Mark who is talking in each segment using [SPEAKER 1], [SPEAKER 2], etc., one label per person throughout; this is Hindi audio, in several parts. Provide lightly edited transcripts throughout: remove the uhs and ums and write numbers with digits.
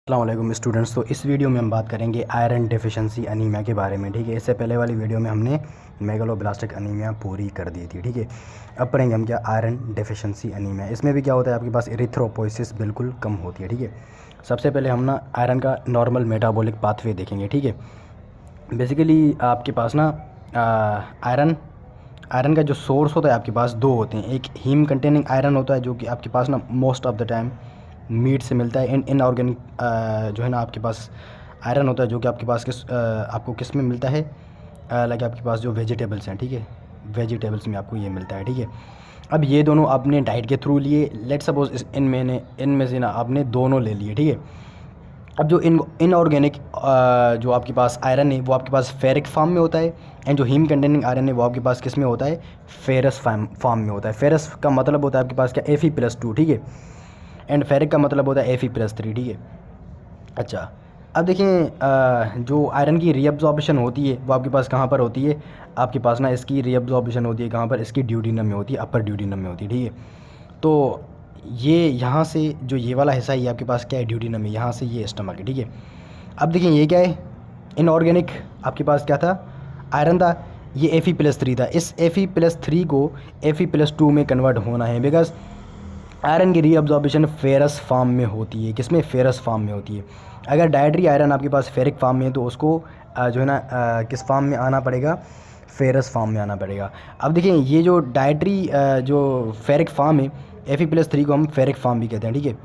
[SPEAKER 1] अस्सलाम वालेकुम स्टूडेंट्स। तो इस वीडियो में हम बात करेंगे आयरन डेफिशिएंसी अनीमिया के बारे में। ठीक है, इससे पहले वाली वीडियो में हमने मेगालोब्लास्टिक अनीमिया पूरी कर दी थी। ठीक है, अब पढ़ेंगे हम क्या आयरन डेफिशिएंसी अनीमिया। इसमें भी क्या होता है, आपके पास एरिथ्रोपोइसिस बिल्कुल कम होती है। ठीक है, सबसे पहले हम ना आयरन का नॉर्मल मेटाबॉलिक पाथवे देखेंगे। ठीक है, बेसिकली आपके पास ना आयरन का जो सोर्स होता है आपके पास दो होते हैं। एक हीम कंटेनिंग आयरन होता है जो कि आपके पास ना most of the time meat से मिलता है। इनऑर्गेनिक जो है ना आपके पास आयरन होता है जो कि आपके पास आपको किस में मिलता है, लाइक आपके पास जो वेजिटेबल्स हैं। ठीक है, वेजिटेबल्स में आपको ये मिलता है। ठीक है, अब ये दोनों आपने डाइट के थ्रू लिए, लेट सपोज इनमें से ना आपने दोनों ले लिए। ठीक है, अब जो इनऑर्गेनिक जो आपके पास आयरन है वो आपके पास फेरिक फॉर्म में होता है, एंड जो हीम कंटेनिंग आयरन है वो आपके पास किस में होता है, फेरस फॉर्म में होता है। फेरस का मतलब होता है आपके पास क्या, Fe+2। ठीक है, एंड फेरिक का मतलब होता है Fe+3। ठीक है, अच्छा अब देखें जो आयरन की रीअब्जॉर्प्शन होती है वो आपके पास कहाँ पर होती है, आपके पास ना इसकी रीअब्जॉर्प्शन होती है कहाँ पर, इसकी ड्यूडिनम में होती है, अपर ड्यूडिनम में होती है। ठीक है, तो ये यहाँ से जो ये वाला हिस्सा है ये आपके पास क्या है, ड्यूडिनम है, यहाँ से ये स्टमक है। ठीक है, अब देखिए ये क्या है, इनऑर्गेनिक आपके पास क्या था, आयरन था, ये Fe+3 था। इस Fe+3 को Fe+2 में कन्वर्ट होना है, बिकॉज आयरन की रीअब्जॉर्प्शन फेरस फॉर्म में होती है। किसमें, फेरस फॉर्म में होती है। अगर डायट्री आयरन आपके पास फेरिक फॉर्म में है तो उसको जो है ना किस फॉर्म में आना पड़ेगा, फेरस फॉर्म में आना पड़ेगा। अब देखिए ये जो डायट्री जो फेरिक फॉर्म है, Fe+3 को हम फेरिक फॉर्म भी कहते हैं। ठीक है,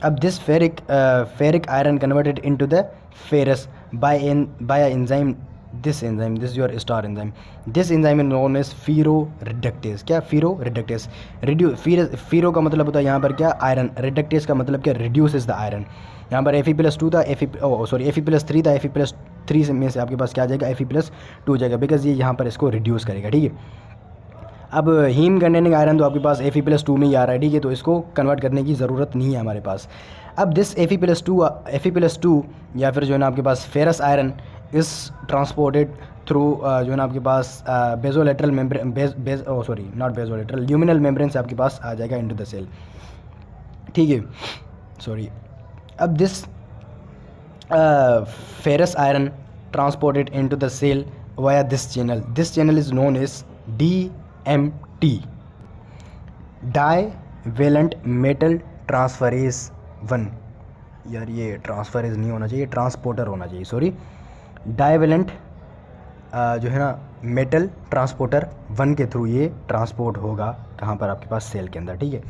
[SPEAKER 1] अब this ferric iron converted into the ferrous by enzyme, this is your star enzyme. This enzyme is known as ferro reductase. क्या, फीरो रिडक्टेज। फीरो का मतलब होता है यहाँ पर क्या, आयरन। रिडक्टेज का मतलब क्या, रिड्यूसेस द आयरन। यहाँ पर Fe+2 था, Fe+3 था, Fe+3 में से आपके पास क्या आ जाएगा, Fe+2 जाएगा, बिकॉज ये यहाँ पर इसको रिड्यूस करेगा। ठीक है, अब हीम कंटेनिंग आयरन तो आपके पास Fe+2 में ही आ रहा है। ठीक है, तो इसको कन्वर्ट करने की ज़रूरत नहीं है हमारे पास। अब दिस Fe+2 या फिर जो है ना आपके पास फेरस आयरन इस ट्रांसपोर्टेड थ्रू जो है ना आपके पास बेजोलेटरल मेम्ब्रेन, ल्यूमिनल मेम्ब्रेन से आपके पास आ जाएगा इनटू द सेल। ठीक है, सॉरी। अब this ferrous iron transported into the cell via this channel is known as DMT, divalent metal transferase 1। यार ये ट्रांसफरेज नहीं होना चाहिए, ट्रांसपोर्टर होना चाहिए, सॉरी। डाईवेलेंट जो है ना मेटल ट्रांसपोर्टर 1 के थ्रू ये ट्रांसपोर्ट होगा कहाँ पर, आपके पास सेल के अंदर। ठीक है,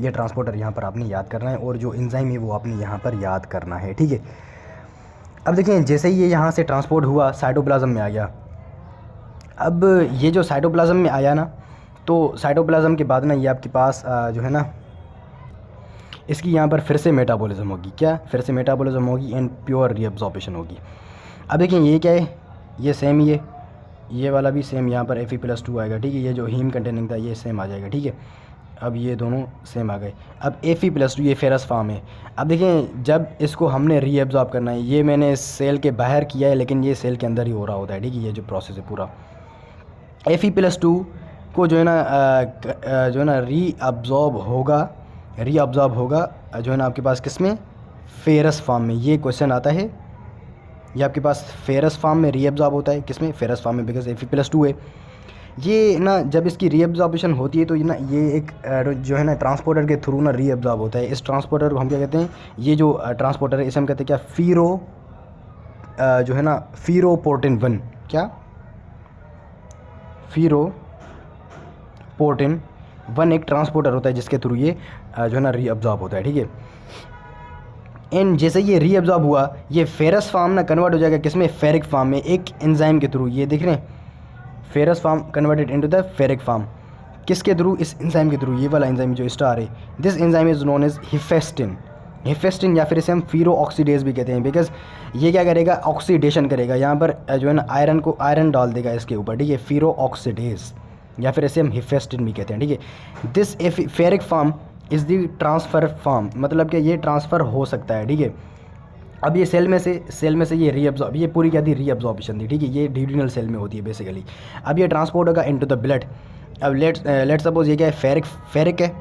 [SPEAKER 1] ये ट्रांसपोर्टर यहाँ पर आपने याद करना है, और जो एंजाइम है वो आपने यहाँ पर याद करना है। ठीक है, अब देखिए जैसे ही ये यहाँ से ट्रांसपोर्ट हुआ साइटोप्लाज्म में आ गया। अब ये जो साइटोप्लाज्म में आया ना, तो साइटोप्लाज्म के बाद ना ये आपके पास जो है ना इसकी यहाँ पर फिर से मेटाबॉलिज्म होगी। क्या, फिर से मेटाबॉलिज्म होगी एंड प्योर रीअब्जॉर्प्शन होगी। अब देखिए ये क्या है, ये सेम ही है, ये वाला भी सेम यहाँ पर Fe+2 आएगा। ठीक है, ये जो हीम कंटेनिंग था ये सेम आ जाएगा। ठीक है, अब ये दोनों सेम आ गए। अब Fe+2 ये फेरस फॉर्म है। अब देखें जब इसको हमने रीअब्जॉर्ब करना है, ये मैंने सेल के बाहर किया है लेकिन ये सेल के अंदर ही हो रहा होता है। ठीक है, ये जो प्रोसेस है पूरा, Fe+2 को जो है ना रीअब्जॉर्ब होगा जो है ना आपके पास किस में, फेरस फॉर्म में। ये क्वेश्चन आता है, ये आपके पास फेरस फॉर्म में रीअब्जॉर्ब होता है, किस में, फेरस फॉर्म में, बिकॉज Fe+2 है। ये ना जब इसकी रीअब्जॉर्प्शन होती है तो ये ना ये एक जो है ना ट्रांसपोर्टर के थ्रू ना रीअब्जॉर्ब होता है। इस ट्रांसपोर्टर को हम क्या कहते हैं, ये जो ट्रांसपोर्टर है इसे हम कहते हैं क्या, जो है ना फीरोपोर्टिन 1। क्या, फीरोपोर्टिन 1 एक ट्रांसपोर्टर होता है जिसके थ्रू ये जो है ना रीअब्जॉर्ब होता है। ठीक है, एंड जैसे ये रीअब्जॉर्ब हुआ ये फेरस फॉर्म ना कन्वर्ट हो जाएगा किसमें, फेरिक फॉर्म में, एक एंजाइम के थ्रू। ये देख रहे हैं, ferrous form converted into the ferric form, किसके थ्रू, इस एंजाइम के थ्रू, ये वाला एंजाइम जो स्टार है। This enzyme is known as hephaestin या फिर इसे हम फीरो ऑक्सीडेज भी कहते हैं, बिकॉज ये क्या करेगा, ऑक्सीडेशन करेगा। यहाँ पर जो है ना आयरन डाल देगा इसके ऊपर। ठीक है, फीरो ऑक्सीडेज या फिर इसे हम हिफेस्टिन भी कहते हैं। ठीक है, this ferric form is the transfer form, मतलब कि ये ट्रांसफ़र हो सकता है। ठीक है, अब ये सेल में से ये रीअब्जॉर्ब, ये पूरी क्या थी, रीअब्जॉर्प्शन थी। ठीक है, ये ड्यूडिनल सेल में होती है बेसिकली। अब ये ट्रांसपोर्ट होगा इनटू द ब्लड। अब लेट सपोज ये क्या है, फेरिक है,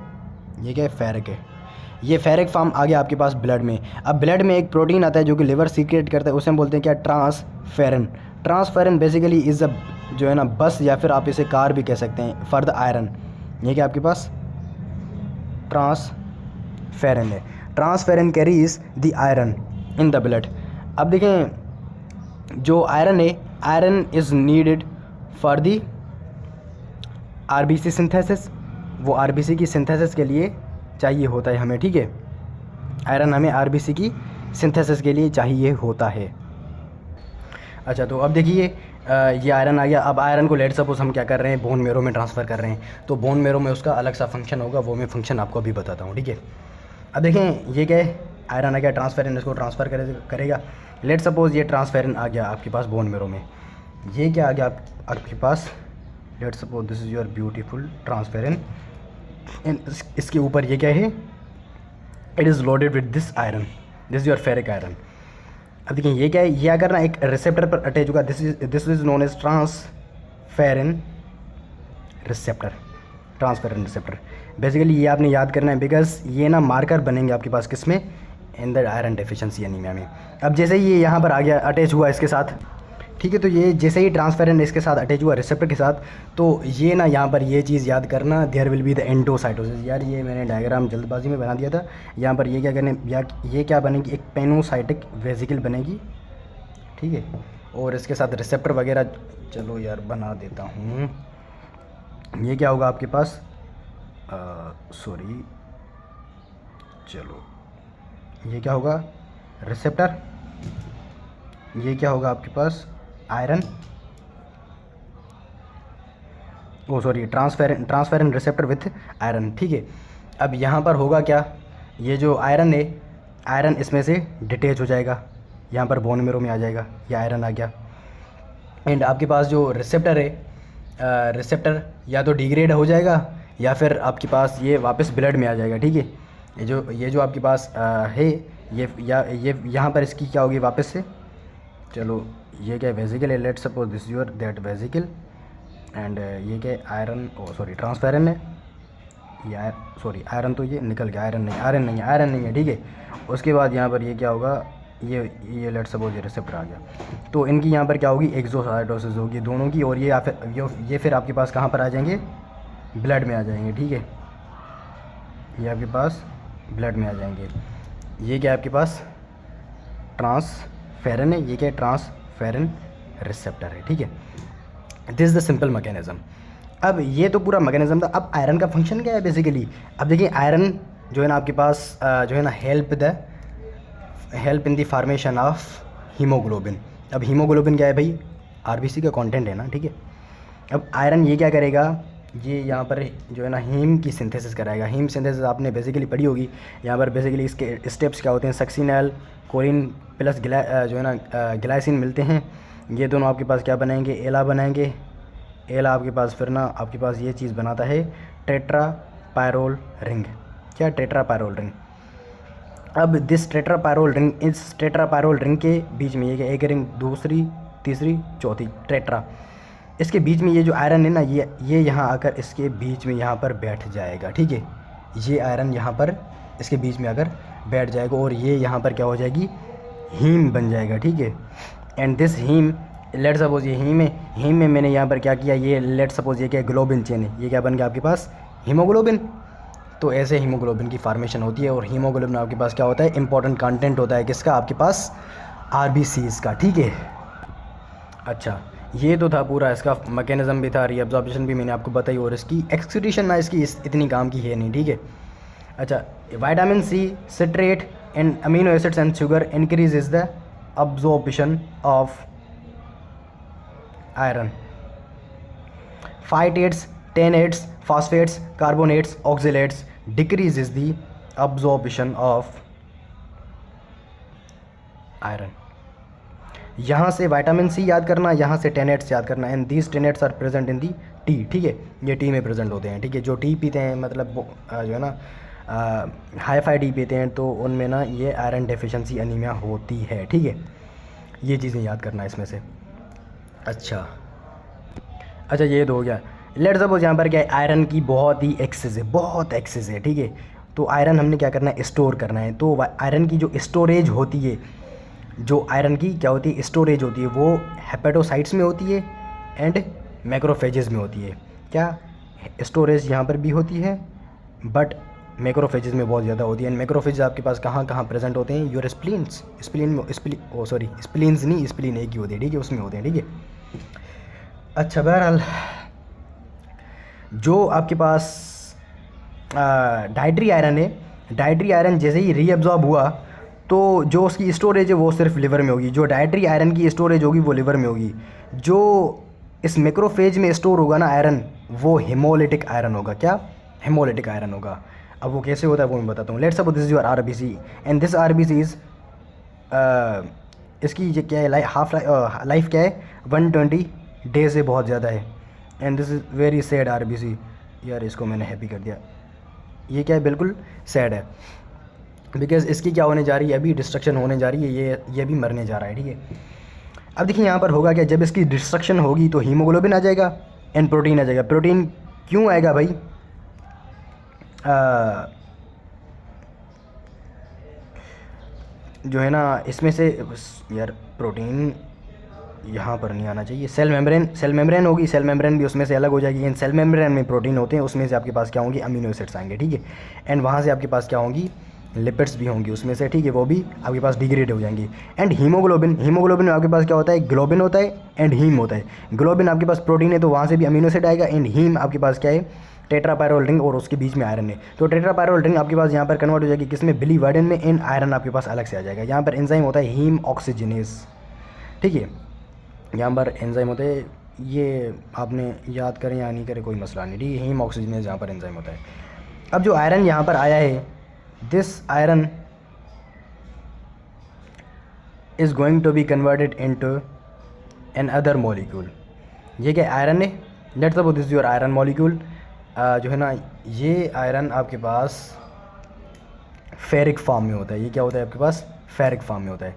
[SPEAKER 1] ये क्या है, फेरिक है। ये फेरिक फॉर्म आ गया आपके पास ब्लड में। अब ब्लड में एक प्रोटीन आता है जो कि लिवर सीक्रेट करता है, उसे हम बोलते हैं क्या, ट्रांसफेरन। ट्रांसफेरन बेसिकली इज़ अ जो है ना बस, या फिर आप इसे कार भी कह सकते हैं फॉर द आयरन। ये क्या आपके पास ट्रांसफेरन है। Transferrin carries the iron in the blood. अब देखें जो आयरन है, iron is needed for the RBC synthesis. वो आरबीसी की सिंथेसिस के लिए चाहिए होता है हमें, ठीक है। आयरन हमें आरबीसी की सिंथेसिस के लिए चाहिए होता है। अच्छा, तो अब देखिए ये आयरन आ गया। अब आयरन को लेट सपोज हम क्या कर रहे हैं, बोन मेरो में ट्रांसफ़र कर रहे हैं, तो बोन मेरो में उसका अलग सा फंक्शन होगा, वो मैं फंक्शन आपको अभी बताता हूँ, ठीक है। अब देखें ये क्या है, आयरन आ गया, ट्रांसफेरन इसको ट्रांसफ़र करेगा। लेट सपोज ये ट्रांसफेरन आ गया आपके पास बोन मेरो में। ये क्या आ गया आपके पास, let suppose this is your beautiful transferrin, and इसके ऊपर ये क्या है, it is loaded with this iron, this is your ferric iron. अब देखिए ये क्या है, ये अगर ना एक रिसेप्टर पर अटैच होगा, this is known as transferrin receptor. Transferrin receptor basically ये आपने याद करना है, बिकॉज ये ना मार्कर बनेंगे आपके पास किस में, in the iron deficiency anaemia में। अब जैसे ही ये यहाँ पर आ गया, अटैच हुआ इसके साथ, ठीक है, तो ये जैसे ही ट्रांसफेरन इसके साथ अटैच हुआ रिसेप्टर के साथ, तो ये ना यहाँ पर ये चीज़ याद करना, there will be the endocytosis. यार ये मैंने डायग्राम जल्दबाजी में बना दिया था। यहाँ पर ये क्या करने, या ये क्या बनेगी, एक पेनोसाइटिक वेसिकल बनेगी, ठीक है, और इसके साथ रिसेप्टर वगैरह, चलो यार बना देता हूँ। ये क्या होगा आपके पास, सॉरी, चलो ये क्या होगा, रिसेप्टर। ये क्या होगा आपके पास, iron, oh sorry transferrin receptor with iron, ठीक है। अब यहाँ पर होगा क्या, ये जो आयरन है, आयरन इसमें से डिटेच हो जाएगा, यहाँ पर बोन मेरो में आ जाएगा, ये आयरन आ गया। एंड आपके पास जो रिसेप्टर है, रिसेप्टर या तो डिग्रेड हो जाएगा या फिर आपके पास ये वापस ब्लड में आ जाएगा, ठीक है। ये जो आपके पास है, ये यहाँ पर इसकी क्या होगी वापस से, चलो ये क्या वेसिकल है, late suppose this your that vesicle, and ये क्या आयरन, ओ सॉरी ट्रांसफेरन है, ये सॉरी आयरन तो ये निकल गया, आयरन नहीं है, ठीक है। उसके बाद यहाँ पर ये क्या होगा, ये लेट सपोज ये रिसेप्टर आ गया, तो इनकी यहाँ पर क्या होगी, एक्सोसाइटोसिस होगी दोनों की, और ये फिर आपके पास कहाँ पर आ जाएंगे, ब्लड में आ जाएंगे, ठीक है। ये आपके पास ब्लड में आ जाएंगे। ये क्या है आपके पास, ट्रांसफेरन है, ये क्या है, ट्रांसफेरन रिसेप्टर है, ठीक है। This is the simple mechanism. अब ये तो पूरा मैकेनिज्म था। अब आयरन का फंक्शन क्या है बेसिकली, अब देखिए आयरन जो है ना आपके पास जो है ना help in the formation of haemoglobin. अब हीमोग्लोबिन क्या है भाई, आरबीसी का कंटेंट है ना, ठीक है। अब आयरन ये क्या करेगा, ये यहाँ पर जो है ना हीम की सिंथेसिस कराएगा। हीम सिंथेसिस आपने बेसिकली पढ़ी होगी। यहाँ पर बेसिकली इसके स्टेप्स क्या होते हैं, सक्सिनल कोलिन प्लस जो है ना ग्लाइसिन मिलते हैं, ये दोनों आपके पास क्या बनाएंगे, एला बनाएंगे। एला आपके पास फिर ना आपके पास ये चीज़ बनाता है टेट्रा पायरोल रिंग। क्या, टेट्रा पायरोल रिंग। अब दिस टेट्रा पायरोल रिंग, इस टेट्रा पायरोल रिंग के बीच में ये एक रिंग, दूसरी, तीसरी, चौथी, टेट्रा, इसके बीच में ये जो आयरन है ना, ये यहाँ आकर इसके बीच में यहाँ पर बैठ जाएगा, ठीक है। ये आयरन यहाँ पर इसके बीच में आकर बैठ जाएगा और ये यहाँ पर क्या हो जाएगी, हीम बन जाएगा, ठीक है। And this heme, let suppose ये हीम है, हीम में मैंने यहाँ पर क्या किया, ये लेट सपोज ये क्या ग्लोबिन चेन है, ये क्या बन गया आपके पास, हीमोग्लोबिन। तो ऐसे हीमोग्लोबिन की फॉर्मेशन होती है। और हीमोग्लोबिन आपके पास क्या होता है, इंपॉर्टेंट कंटेंट होता है किसका, आपके पास आरबीसीज़ का, ठीक है। अच्छा, ये तो था पूरा, इसका मैकेनिज्म भी था, रीअब्जॉर्प्शन भी मैंने आपको बताई, और इसकी एक्सक्रीशन ना इसकी इतनी काम की है नहीं, ठीक है। अच्छा, vitamin C, citrate and amino acids and sugar increases the absorption of iron. Phytates, tannates, phosphates, carbonates, oxalates decreases the absorption of iron. यहाँ से विटामिन सी याद करना, यहाँ से टेनेट्स याद करना, and these tenets are present in the T, ठीक है। ये टी में प्रेजेंट होते हैं, ठीक है। जो टी पीते हैं, मतलब जो है ना हाई फाई टी पीते हैं, तो उनमें ना ये आयरन डेफिशिएंसी एनीमिया होती है, ठीक है। ये चीज़ें याद करना इसमें से। अच्छा, ये तो हो गया। लेट्स सपोज यहाँ पर क्या है, आयरन की बहुत ही एक्सेस है, बहुत एक्सेस है, ठीक है। तो आयरन हमने क्या करना है, स्टोर करना है। तो आयरन की जो स्टोरेज होती है, जो आयरन की क्या होती है, स्टोरेज होती है, वो हेपेटोसाइट्स में होती है एंड मैक्रोफेजेस में होती है। क्या स्टोरेज यहाँ पर भी होती है, बट मैक्रोफेजेस में बहुत ज़्यादा होती है। एंड मैक्रोफेज आपके पास कहाँ कहाँ प्रेजेंट होते हैं, योर स्प्लीन्स, स्प्लीन में स्प्लीन्स नहीं, स्प्लीन एक ही होती है, ठीक है, उसमें होते हैं, ठीक है। अच्छा, बहरहाल जो आपके पास डाइट्री आयरन है, डाइट्री आयरन जैसे ही रीअब्जॉर्ब हुआ तो जो उसकी स्टोरेज है वो सिर्फ लिवर में होगी। जो डाइट्री आयरन की स्टोरेज होगी वो लिवर में होगी। जो इस मैक्रोफेज में स्टोर होगा ना आयरन, वो हेमोलिटिक आयरन होगा। क्या, हेमोलिटिक आयरन होगा। अब वो कैसे होता है वो मैं बताता हूँ। Let's suppose this is your RBC and this RBC is इसकी ये क्या है, लाइफ क्या है, 120 डेज से बहुत ज़्यादा है। And this is very sad RBC. यार इसको मैंने हैप्पी कर दिया। ये क्या है, बिल्कुल सैड है, बिकॉज इसकी क्या होने जा रही है, अभी डिस्ट्रक्शन होने जा रही है, ये भी मरने जा रहा है, ठीक है। अब देखिए यहाँ पर होगा क्या, जब इसकी डिस्ट्रक्शन होगी तो हीमोग्लोबिन आ जाएगा एंड प्रोटीन आ जाएगा। प्रोटीन क्यों आएगा भाई, जो है ना इसमें से, यार प्रोटीन यहाँ पर नहीं आना चाहिए। सेल मेम्ब्रेन होगी, सेल मेम्ब्रेन भी उसमें से अलग हो जाएगी। एंड सेल मेम्ब्रेन में प्रोटीन होते हैं, उसमें से आपके पास क्या होंगी, अमीनो एसिड्स आएंगे, ठीक है। एंड वहाँ से आपके पास क्या होंगी, लिपिड्स भी होंगी उसमें से, ठीक है, वो भी आपके पास डिग्रेड हो जाएंगी। एंड हीमोग्लोबिन में आपके पास क्या होता है, ग्लोबिन होता है एंड हीम होता है। ग्लोबिन आपके पास प्रोटीन है तो वहाँ से भी अमीनो एसिड आएगा। एंड हीम आपके पास क्या है, टेट्रापायरोल रिंग, और उसके बीच में आयरन है। तो टेट्रापायरोल रिंग आपके पास यहाँ पर कन्वर्ट हो जाएगी किसमें, बिलीवर्डिन में। एंड आयरन आपके पास अलग से आ जाएगा। यहाँ पर एंजाइम होता है हीम ऑक्सीजनेस, ठीक है, यहाँ पर एंजाइम होते हैं। ये आपने याद करें या नहीं करें कोई मसला नहीं, ठीक है, हीम ऑक्सीजनेस यहाँ पर एंजाइम होता है। अब जो आयरन यहाँ पर आया है, this iron is going to be converted into an other molecule. ये क्या आयरन है, let's suppose this your iron molecule, जो है ना ये आयरन आपके पास फेरिक फॉर्म में होता है। ये क्या होता है आपके पास, फेरिक फॉर्म में होता है।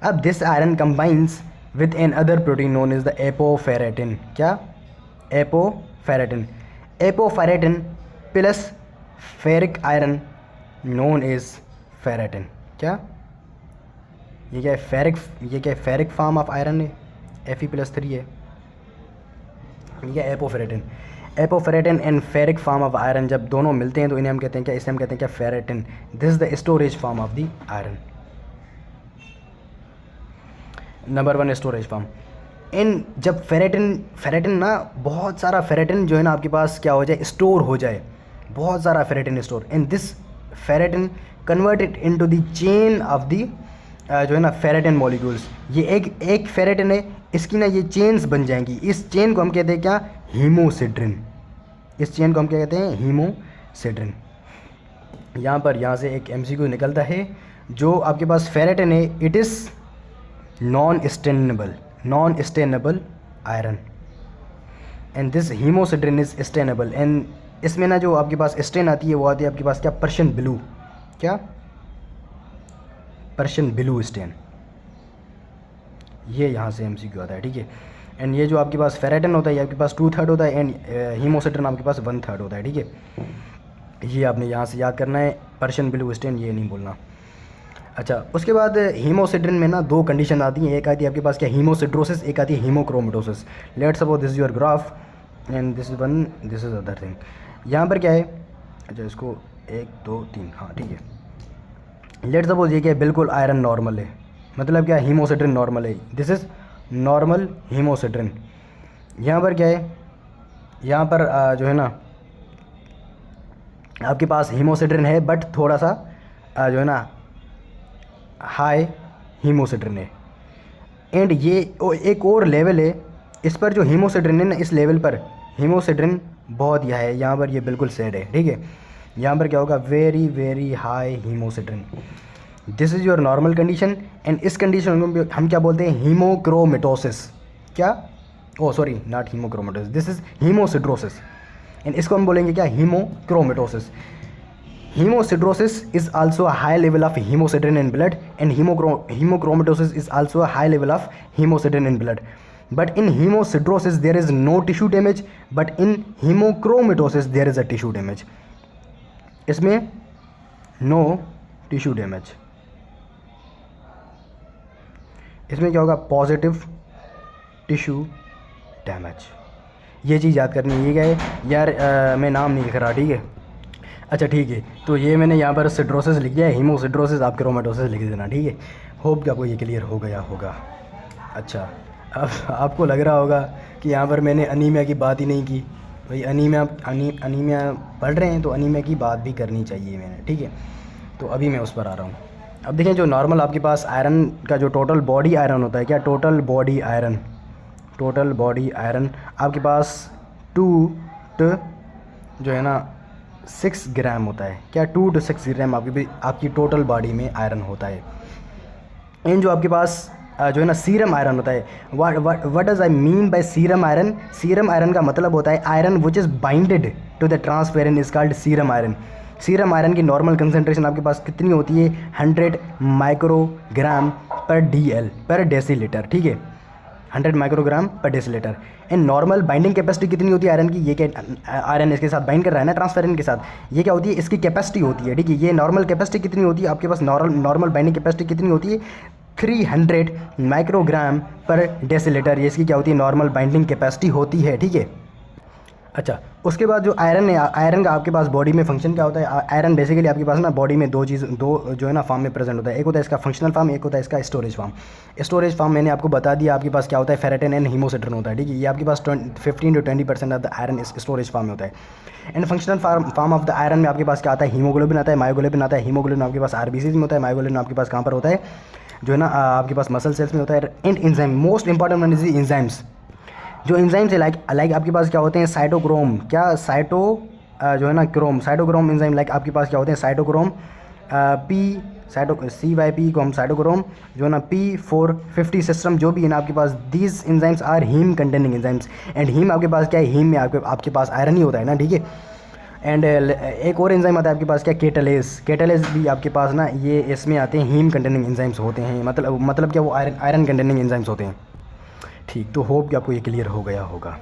[SPEAKER 1] अब this iron combines with another protein known is the apoferritin. क्या, apoferritin plus ferric iron known is ferritin. क्या, ये क्या है, फेरिक फॉर्म ऑफ आयरन है, Fe+3 है। ये क्या, एपोफेरेटिन and ferric form of iron जब दोनों मिलते हैं तो इन्हें हम कहते हैं क्या, इसे हम कहते हैं क्या, ferritin. This is the storage form of the iron, number 1 storage form. इन जब फेरेटिन ना, बहुत सारा फेरेटिन जो है ना आपके पास क्या हो जाए, स्टोर हो जाए, बहुत सारा ferritin store. In this ferritin converted into the chain of the जो है ना फेरेटिन मॉलिक्यूल्स। ये एक फेरेटिन है, इसकी ना ये चेन्स बन जाएंगी। इस चेन को हम कहते हैं क्या, हीमोसिड्रिन। इस चेन को हम क्या कहते हैं, हीमोसिड्रिन। यहाँ से एक MCQ निकलता है, जो आपके पास फेरेटिन है, it is non stainable iron and this hemosiderin is stainable. And इसमें ना जो आपके पास स्टेन आती है वो आती है आपके पास क्या, पर्शियन ब्लू। क्या, पर्शियन ब्लू स्टेन। ये यहाँ से MCQ आता है, ठीक है। एंड ये जो आपके पास फेरेटिन होता है ये आपके पास 2/3 होता है एंड हीमोसिड्रिन आपके पास 1/3 होता है, ठीक है। ये आपने यहाँ से याद करना है, पर्शियन ब्लू स्टेन ये नहीं बोलना। अच्छा, उसके बाद हीमोसिड्रिन में ना 2 कंडीशन आती हैं। एक आती है आपके पास क्या, हीमोसिड्रोसिस, एक आती है haemochromatosis. Let's suppose this is your graph and this is other thing. यहाँ पर क्या है, अच्छा इसको 1 2 3, हाँ ठीक है। लेट्स सपोज ये क्या है, बिल्कुल आयरन नॉर्मल है, मतलब क्या, हीमोसिड्रिन नॉर्मल है। This is normal hemosiderin. यहाँ पर क्या है, यहाँ पर जो है ना आपके पास हीमोसिड्रिन है बट थोड़ा सा जो है ना हाई हीमोसिड्रिन है। एंड ये एक और लेवल है, इस पर जो हीमोसिड्रिन है ना, इस लेवल पर हीमोसिड्रिन बहुत यह है, यहाँ पर ये बिल्कुल सेड है, ठीक है। यहाँ पर क्या होगा, very very high hemosiderin. This is your normal condition. And इस कंडीशन को हम क्या बोलते हैं, हीमोक्रोमेटोसिस। क्या, sorry not hemochromatosis, this is hemosiderosis. And इसको हम बोलेंगे क्या, hemochromatosis. Hemosiderosis is also a high level of hemosiderin in blood and hemochromatosis is also a high level of hemosiderin in blood. But in hemosiderosis there is no tissue damage, but in hemochromatosis there is a tissue damage. इसमें नो टिश्यू डैमेज। इसमें क्या होगा, पॉजिटिव टिश्यू डैमेज। ये चीज़ याद करनी है। ये क्या है यार, मैं नाम नहीं लिख रहा, ठीक है। अच्छा ठीक है, तो ये मैंने यहाँ पर सिड्रोसिस लिख दिया है, हीमोसिड्रोसिस, आप क्रोमेटोसिस लिख देना, ठीक है। होप कि आपको ये क्लियर हो गया होगा। अच्छा, अब आपको लग रहा होगा कि यहाँ पर मैंने अनीमिया की बात ही नहीं की। भाई अनीमिया पढ़ रहे हैं तो अनीमिया की बात भी करनी चाहिए मैंने, ठीक है। तो अभी मैं उस पर आ रहा हूँ। अब देखें, जो नॉर्मल आपके पास आयरन का जो टोटल बॉडी आयरन होता है, क्या टोटल बॉडी आयरन आपके पास 2 to जो है ना 6 ग्राम होता है। क्या 2 to 6 ग्राम आपकी टोटल बॉडी में आयरन होता है। एंड जो आपके पास जो है ना सीरम आयरन होता है, what does I mean by serum iron. Serum iron का मतलब होता है iron which is binded to the transparent is called serum iron. Serum iron की नॉर्मल कंसनट्रेशन आपके पास कितनी होती है, 100 माइक्रोग्राम पर डेसीलीटर, ठीक है, 100 माइक्रोग्राम पर decilitre. And normal binding capacity कितनी होती है आयरन की, ये क्या आयरन इसके साथ बाइंड कर रहा है ना ट्रांसपेरेंट के साथ, ये क्या होती है, इसकी कैपेसिटी होती है, ठीक है। ये नॉर्मल कैपेसिटी कितनी होती है आपके पास, नॉर्मल बाइंडिंग कैपेसिटी कितनी होती है, 300 माइक्रोग्राम पर डेसीलीटर। ये इसकी क्या होती है, नॉर्मल बाइंडिंग कैपेसिटी होती है, ठीक है। अच्छा, उसके बाद जो आयरन है, आयरन का आपके पास बॉडी में फंक्शन क्या होता है। आयरन बेसिकली आपके पास ना बॉडी में दो जो है ना फॉर्म में प्रेजेंट होता है। एक होता है इसका फंक्शनल फॉर्म, एक होता है इसका स्टोरेज फॉर्म। स्टोरेज फॉर्म मैंने आपको बता दिया, आपके पास क्या होता है, फेरेटिन एंड हीमोसिट्रिन होता है, ठीक है। ये आपके पास 15 to 20% ऑफ द आयरन इस स्टोरेज फॉर्म में होता है। And functional form of the iron में आपके पास क्या आता है, हीमोग्लोबिन आता है, मायोग्लोबिन आता है। हीमोग्लोबिन आपके पास आरबीसी में होता है, मायोग्लोबिन आपके पास कहाँ पर होता है, जो है ना आपके पास मसल सेल्स में होता है। And enzyme, most important one is enzymes. जो एंजाइम्स है लाइक आपके पास क्या होते हैं, साइटोक्रोम, क्या जो है ना क्रोम, साइटोक्रोम एंजाइम, लाइक आपके पास क्या होते हैं, साइटोक्रोम CYP को हम साइटोक्रोम जो है ना P450 सिस्टम जो भी है ना आपके पास, these enzymes are heme containing enzymes. And heme आपके पास क्या है, हीम में आपके पास आयरन ही होता है ना, ठीक है। एंड एक और एंजाइम आता है आपके पास, क्या केटलेस भी आपके पास ना, ये इसमें आते हैं, हीम कंटेनिंग एंजाइम्स होते हैं। मतलब क्या वो आयरन कंटेनिंग एंजाइम्स होते हैं, ठीक। तो होप कि आपको ये क्लियर हो गया होगा।